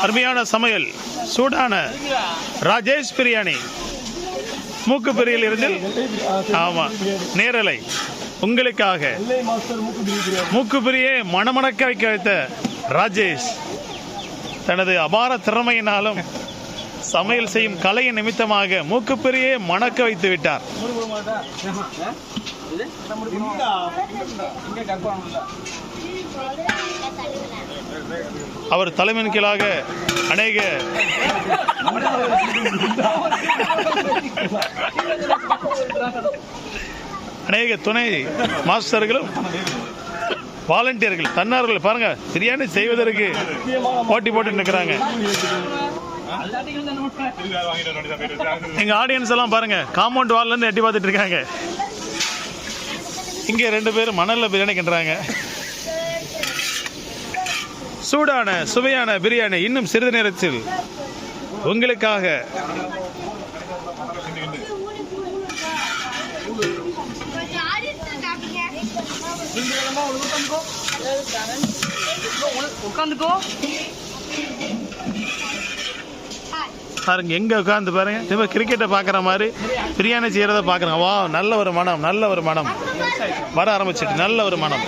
அருமையான சமையல், சூடான ராஜேஷ் பிரியாணி. மூக்கு பிரியில் இருந்து ஆமா நேரலை உங்களுக்காக மூக்கு பிரியை மணமணக்க வைக்க வைத்த ராஜேஷ் தனது அபார திறமையினாலும் சமையல் செய்யும் கலையின் நிமித்தமாக மூக்கு பிரியை மணக்க வைத்து விட்டார். அவர் தலைமையின் கீழாக அநேக துணை மாஸ்டர்களும் வாலண்டியர்கள் தன்னார்கள் பாருங்க பிரியாணி செய்வதற்கு போட்டி போட்டு நிற்கிறாங்க. எங்க ஆடியன்ஸ் எல்லாம் பாருங்க காம்பவுண்ட் வால்ல இருந்து எட்டி பார்த்துட்டு இருக்காங்க. இங்க 2 பேரும் மணல்ல பிரியாணி கிண்டுறாங்க. சூடான சுவையான பிரியாணி இன்னும் சிறிது நேரத்தில் உங்களுக்காக. பாருங்க எங்க உட்காந்து பாருங்க இப்ப கிரிக்கெட்டை பாக்குற மாதிரி பிரியாணி செய்யறத பாக்குறாங்க. வா நல்ல ஒரு மனம், நல்ல ஒரு மனம் வர ஆரம்பிச்சிட்டு, நல்ல ஒரு மனம்.